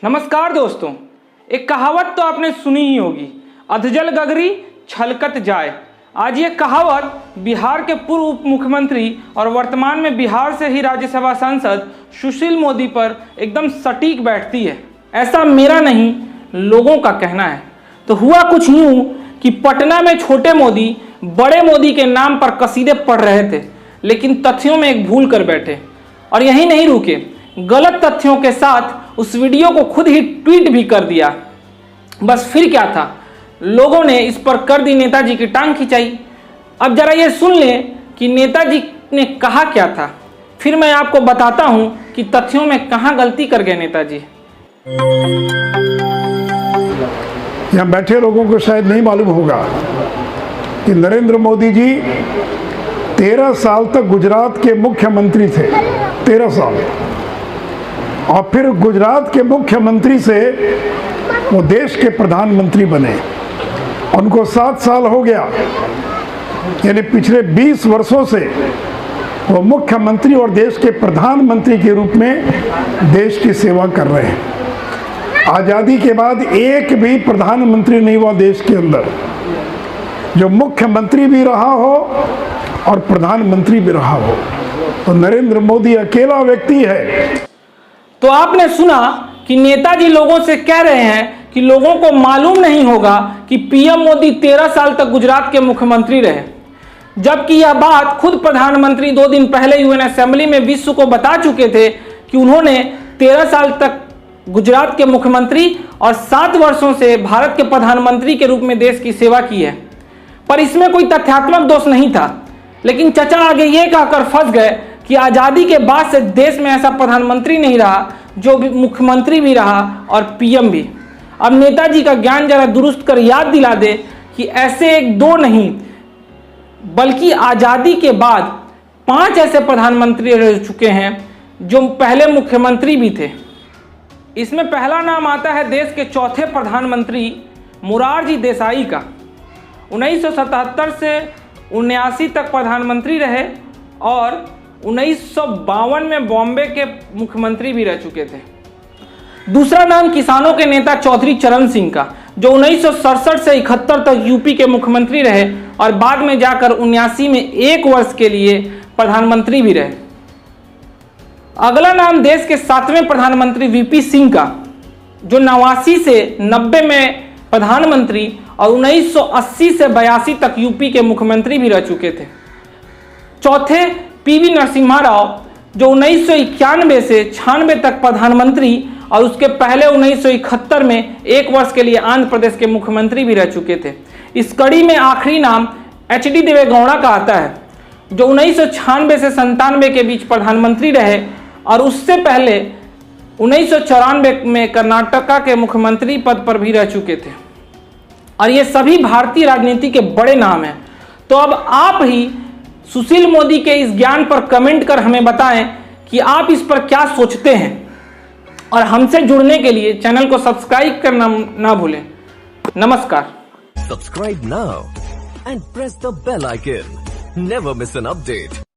नमस्कार दोस्तों, एक कहावत तो आपने सुनी ही होगी, अधजल गगरी छलकत जाए। आज ये कहावत बिहार के पूर्व उप मुख्यमंत्री और वर्तमान में बिहार से ही राज्यसभा सांसद सुशील मोदी पर एकदम सटीक बैठती है। ऐसा मेरा नहीं, लोगों का कहना है। तो हुआ कुछ यूं कि पटना में छोटे मोदी बड़े मोदी के नाम पर कसीदे पढ़ रहे थे, लेकिन तथ्यों में एक भूल कर बैठे और यहीं नहीं रुके, गलत तथ्यों के साथ उस वीडियो को खुद ही ट्वीट भी कर दिया। बस फिर क्या था, लोगों ने इस पर कर दी नेताजी की टांग खिंचाई। अब जरा ये सुन लें कि नेताजी ने कहा क्या था, फिर मैं आपको बताता हूं कि तथ्यों में कहां गलती कर गए नेताजी। यहाँ बैठे लोगों को शायद नहीं मालूम होगा कि नरेंद्र मोदी जी 13 साल तक गुजरात के मुख्यमंत्री थे। 13 साल। और फिर गुजरात के मुख्यमंत्री से वो देश के प्रधानमंत्री बने। उनको 7 साल हो गया, यानी पिछले 20 वर्षों से वो मुख्यमंत्री और देश के प्रधानमंत्री के रूप में देश की सेवा कर रहे हैं। आज़ादी के बाद एक भी प्रधानमंत्री नहीं हुआ देश के अंदर जो मुख्यमंत्री भी रहा हो और प्रधानमंत्री भी रहा हो। तो नरेंद्र मोदी अकेला व्यक्ति है। तो आपने सुना कि नेताजी लोगों से कह रहे हैं कि लोगों को मालूम नहीं होगा कि पीएम मोदी 13 साल तक गुजरात के मुख्यमंत्री रहे, जबकि यह बात खुद प्रधानमंत्री 2 दिन पहले यूएन असेंबली में विश्व को बता चुके थे कि उन्होंने 13 साल तक गुजरात के मुख्यमंत्री और 7 वर्षों से भारत के प्रधानमंत्री के रूप में देश की सेवा की है। पर इसमें कोई तथ्यात्मक दोष नहीं था, लेकिन चचा आगे ये कहकर फंस गए कि आज़ादी के बाद से देश में ऐसा प्रधानमंत्री नहीं रहा जो भी मुख्यमंत्री भी रहा और पीएम भी। अब नेताजी का ज्ञान जरा दुरुस्त कर याद दिला दे कि ऐसे 1-2 नहीं, बल्कि आज़ादी के बाद 5 ऐसे प्रधानमंत्री रह चुके हैं जो पहले मुख्यमंत्री भी थे। इसमें पहला नाम आता है देश के चौथे प्रधानमंत्री मोरारजी देसाई का। 1977 से 79 तक प्रधानमंत्री रहे और 1952 में बॉम्बे के मुख्यमंत्री भी रह चुके थे। दूसरा नाम किसानों के नेता चौधरी चरण सिंह का, जो 1967 से 71 तक यूपी के मुख्यमंत्री रहे और बाद में जाकर 79 में 1 वर्ष के लिए प्रधानमंत्री भी रहे। अगला नाम देश के 7वें प्रधानमंत्री वीपी सिंह का, जो 89 से 90 में प्रधानमंत्री और 1980 से 82 तक यूपी के मुख्यमंत्री भी रह चुके थे। चौथे पीवी नरसिम्हा राव, जो 1991 से 96 तक प्रधानमंत्री और उसके पहले 1971 में 1 वर्ष के लिए आंध्र प्रदेश के मुख्यमंत्री भी रह चुके थे। इस कड़ी में आखिरी नाम एचडी देवेगौड़ा का आता है, जो 1996 से 97 के बीच प्रधानमंत्री रहे और उससे पहले 1994 में कर्नाटका के मुख्यमंत्री पद पर भी रह चुके थे। और ये सभी भारतीय राजनीति के बड़े नाम हैं। तो अब आप ही सुशील मोदी के इस ज्ञान पर कमेंट कर हमें बताएं कि आप इस पर क्या सोचते हैं, और हमसे जुड़ने के लिए चैनल को सब्सक्राइब करना ना भूलें। नमस्कार। Subscribe now and press the bell icon. Never miss an update.